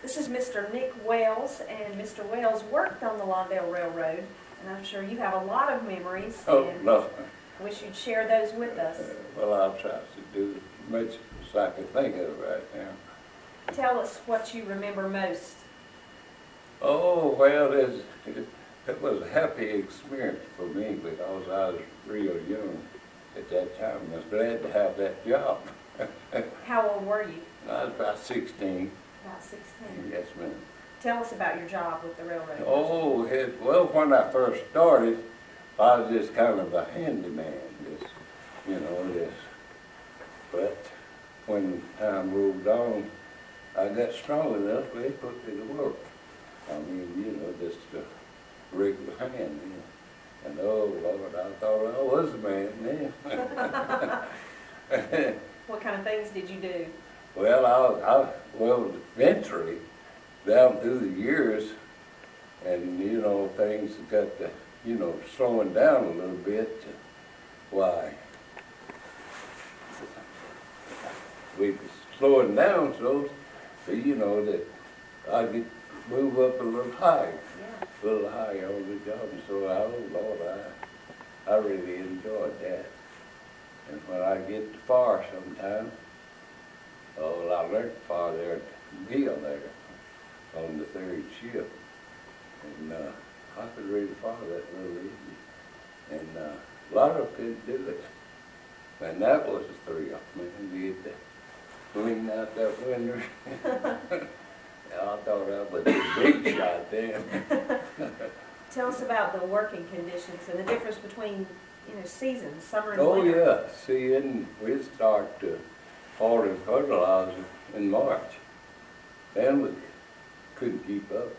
This is Mr. Nick Wales, and Mr. Wales worked on the Lawndale Railroad, and I'm sure you have a lot of memories. Oh, and no. wish you'd share those with us. Well, I'll try to do as much as I can think of right now. Tell us what you remember most. Oh, well, it was a happy experience for me because I was real young at that time. I was glad to have that job. How old were you? I was about 16. About 16. Yes, ma'am. Tell us about your job with the railroad. Oh, well, when I first started, I was just kind of a handyman, this. But when time moved on, I got strong enough, they put me to work. I mean, just a regular hand, And oh, Lord, I thought I was a man then. What kind of things did you do? Well, eventually, down through the years, and, things got to, slowing down a little bit. Why? We was slowing down so that I could move up a little higher. Yeah. A little higher on the job. And so, oh Lord, I really enjoyed that. And when I get to far sometime, I learned to far there at the mill there on the third shift. And I could really far that real easy. And a lot of them couldn't do it. And that was a thrill, man. You get to lean out that window. I thought I was a big shot then. Tell us about the working conditions and the difference between, seasons, summer and Oh, winter. yeah. See, and we'd start ordering fertilizer in March. Then we couldn't keep up,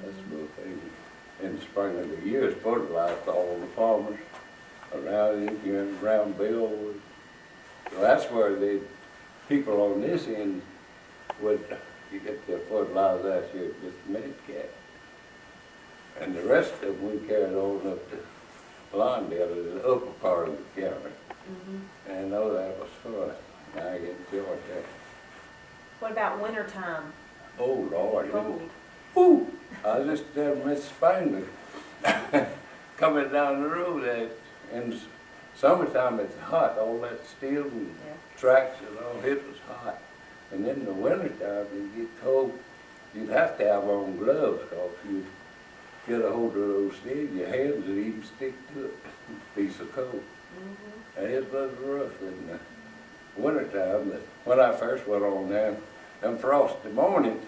That's the little thing. In the spring of the year, it's fertilized all the farmers around Bellwood. So that's where the people on this end would get their fertilizer out here with the Medcat. And the rest of them we carried on up to Lawndale, the upper part of the county. And oh, that was fun. I enjoyed that. What about winter time? Oh, Lord. Cold. Whoo! I was just there with Miss Spangler coming down the road. In the summertime, it's hot. All that steel and tracks and all, it was hot. And then in the wintertime, you get cold. You'd have to have on gloves because you'd get a hold of those steel, your hands would even stick to it. Piece of cold. And it was rough in the wintertime. But when I first went on there, them frosty mornings,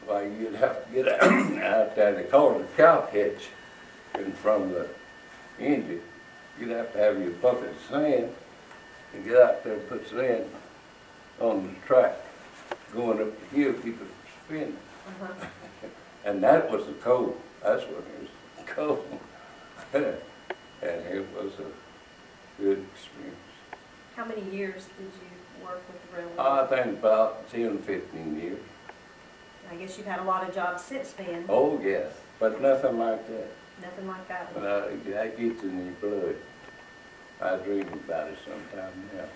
why, you'd have to get out there. They call it a cow catch in front of the engine. You'd have to have your bucket of sand and get out there and put sand on the track, going up the hill, keep it spinning. And that was the cold. That's when it was cold. And it was a good experience. How many years did you work with the railroad? I think about 10, 15 years. I guess you've had a lot of jobs since then. Oh, yes, but nothing like that. Nothing like that one. That gets in your blood. I dream about it sometime now.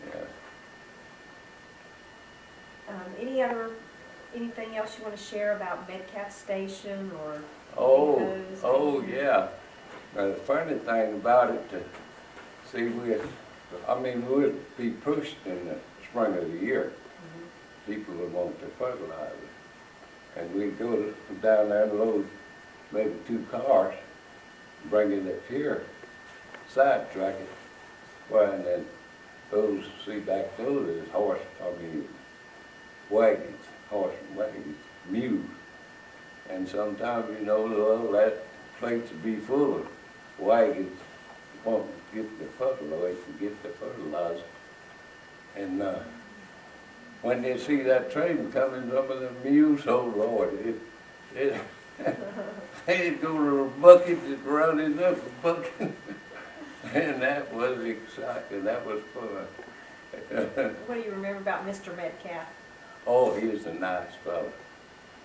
Yeah. Anything else you want to share about Medcat Station or? Oh, yeah. Now, the funny thing about it, we'd be pushed in the spring of the year. People would want their fertilizer. And we'd go down there and load maybe 2 cars, bring it up here, sidetrack it. Well, and then those is wagons, horse and wagons, mules. And sometimes, that plates would be full of wagons wanting to get the fertilizer. And when they see that train coming, some of the mules, oh Lord, they'd go to a bucket and run it up a bucket. And that was exciting, that was fun. What do you remember about Mr. Metcalf? Oh, he was a nice fellow.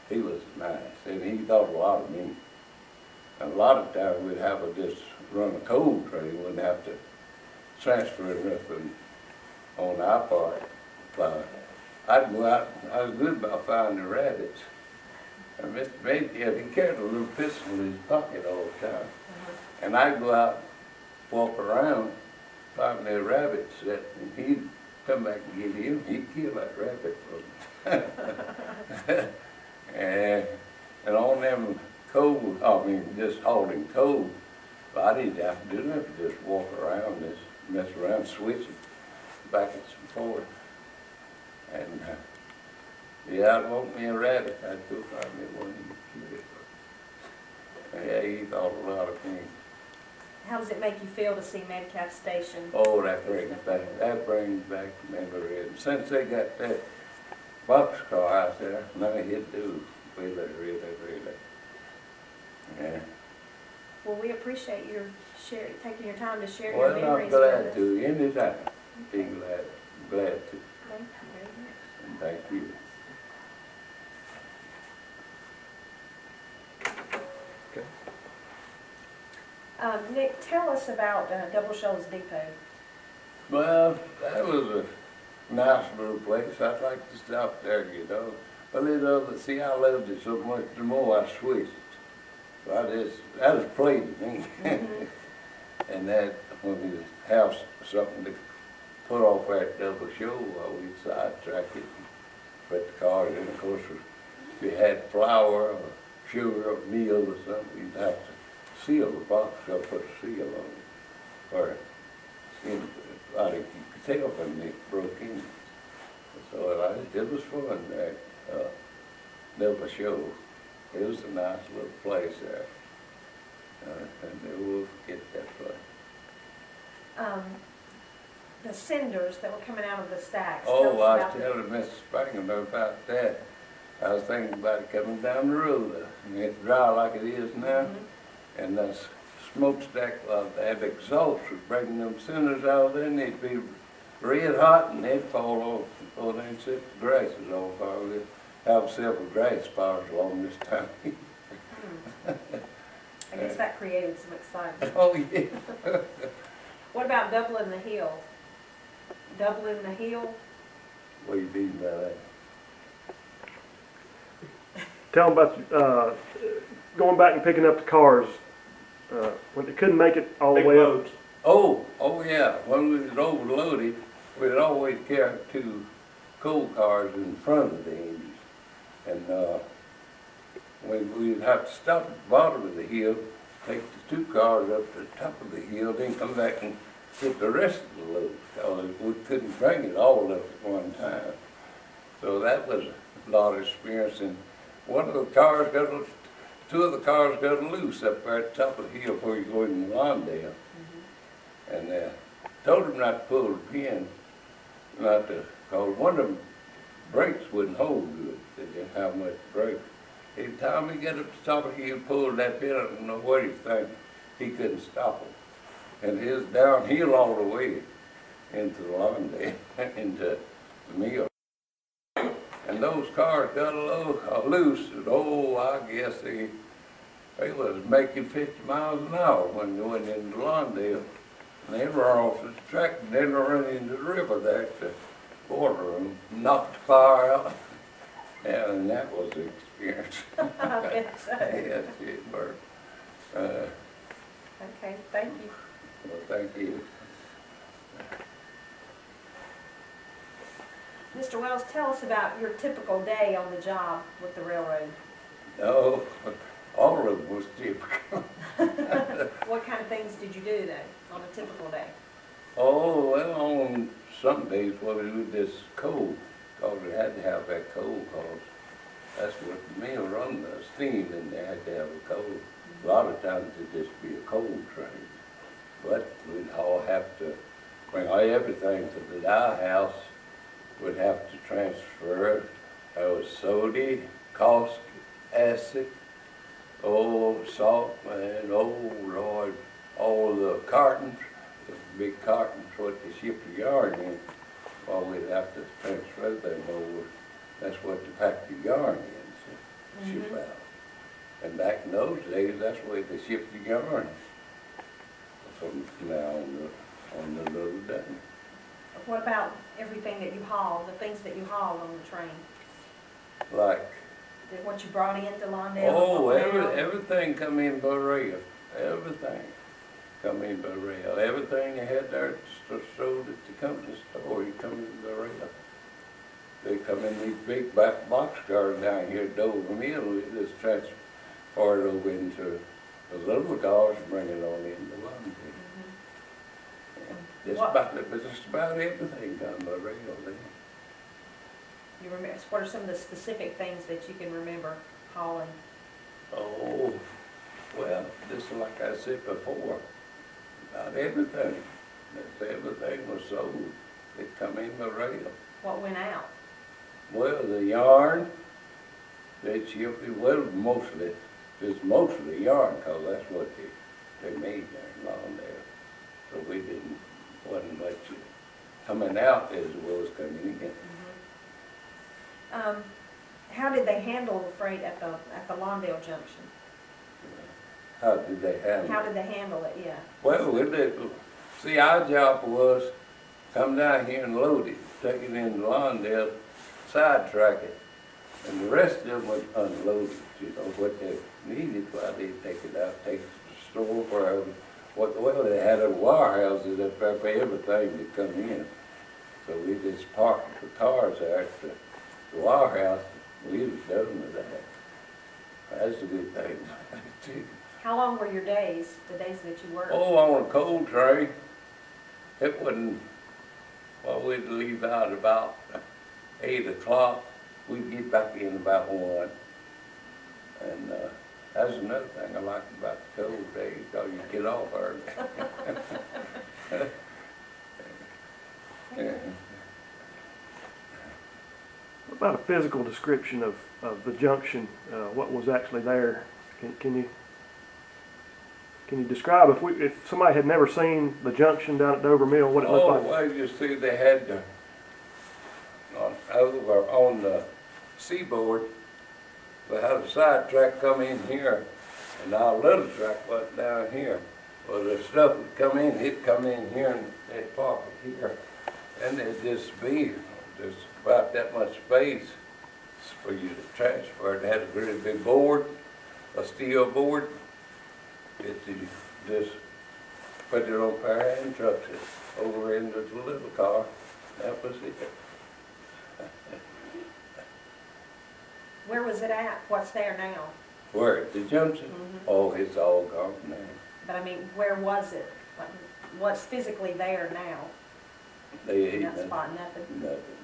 He was nice, and he thought a lot of me. And a lot of times we'd have to just run a coal train, wouldn't have to transfer nothing on our part by I'd go out, I was good about finding rabbits. And Mr. Mayfield, he carried a little pistol in his pocket all the time. And I'd go out, walk around, find the rabbits, and he'd come back and get him. He'd kill that rabbit for me. and on them cold, just hauling cold, but I didn't have to do nothing, just walk around, just mess around, switch it back and forth. And yeah, I'd want me a rabbit, I'd go find me one and kill it. Yeah, he thought a lot of things. How does it make you feel to see Metcalf Station? Oh, that brings back memories. And since they got that boxcar out there, now it do really. Yeah. Well, we appreciate your taking your time to share your Well, memories I'm with glad us. to, anytime. Be glad to. Thank you very much. And thank you. Nick, tell us about Double Shoals Depot. Well, that was a nice little place. I'd like to stop there, you know. But see, I loved it so much, the more I switched. So that was play to me. And that, when we have something to put off that Double Shoal, we'd sidetrack it and put the cars in. Of course, if you had flour or sugar or meal or something, you'd have to seal the box up, put a seal on it. Or you could tell when it broke in. So it was fun there. Double Shoal. It was a nice little place there. And we'll forget that place. The cinders that were coming out of the stacks. Oh, I was telling Mrs. Spangler about that. I was thinking about it coming down the road. And it's dry like it is now. And the smokestack, that exhaust was bringing them cinders out there, and they'd be red hot, and they'd fall off before they'd set the grasses on fire. We'd have several grass fires along this time. I guess that created some excitement. Oh, yeah. What about doubling the hill? Doubling the hill? What do you mean by that? Tell them about going back and picking up the cars when they couldn't make it all the way up. Oh yeah. When we was overloaded, we'd always carry 2 coal cars in front of the engines. And we'd have to stop at the bottom of the hill, take the 2 cars up to the top of the hill, then come back and get the rest of the load, because we couldn't bring it all up at one time. So that was a lot of experience. And one of the cars two of the cars got loose up there at the top of the hill before you go in Lawndale. And told them not to pull the pin, because one of them brakes wouldn't hold good. They didn't have much brake. Every time he got up to the top of the hill, pulled that pin, I don't know what he think. He couldn't stop him. And he was downhill all the way into the Lawndale, into the mill. And those cars got loose, and I guess they was making 50 miles an hour when they went into Lawndale. And they were off the track, and then they run into the river there at the border and knocked the car out. And that was the experience. I bet so. Yes, it worked. Okay, thank you. Well, thank you. Mr. Wells, tell us about your typical day on the job with the railroad. Oh, all of them was typical. What kind of things did you do though, on a typical day? Oh, well, on some days, we did this coal, because we had to have that coal, because that's what the mill run, the steam, and they had to have a coal. A lot of times it'd just be a coal train. But we'd all have to bring everything to the dye house. We'd have to transfer it. There was soda, caustic acid, salt, and Lord, all the cartons, the big cartons what they ship the yarn in. Well, we'd have to transfer them over. That's what they pack the yarn in, so ship out. And back in those days, that's the way they shipped the yarn from now on the little day. What about everything that you haul, the things that you haul on the train? Like, What you brought into Lawndale? oh, and what went out? everything come in by rail, everything come in by rail. Everything you had there sold at the company store, you come in by rail. They come in these big box cars down here at Dover Mill, we just transport it over into the little cars and bring it on into London. Just about everything done by rail then. You remember, what are some of the specific things that you can remember hauling? Oh, well, just like I said before, about everything. Everything was sold. It come in by rail. What went out? Well, the yarn, well, mostly, just mostly yarn, because that's what they made there in Lawndale. So wasn't much coming out as well as coming in. How did they handle the freight at the Lawndale junction? How did they handle it? How did they handle it, yeah? Well, see, our job was come down here and load it, take it into Lawndale, sidetrack it, and the rest of them was unloaded, you know, what they needed, while they take it out, take it to the store, wherever. Well, they had a warehouses up there for everything that come in. So we just parked the cars there at the warehouse. We was done with that. That's a good thing. How long were your days, the days that you worked? Oh, on a coal train, it wasn't, well, we'd leave out about 8 o'clock. We'd get back in about 1. And that's another thing I like about the coal days, because you get off early. Yeah. What about a physical description of the junction? What was actually there? Can you describe if somebody had never seen the junction down at Dover Mill, what it looked like? Oh, well, you see, they had over on the seaboard, they had a side track come in here, and our little track went down here. Well, the stuff would come in, it'd come in here, and they'd park it here. And it'd just be just about that much space for you to transfer. It had a really big board, a steel board. You just put it on power and trucks it over into the little car. That was it. Where was it at? What's there now? Where, at the junction? Oh, it's all gone now. But I mean, where was it? Like, what's physically there now? They In ain't that spot, nothing? nothing.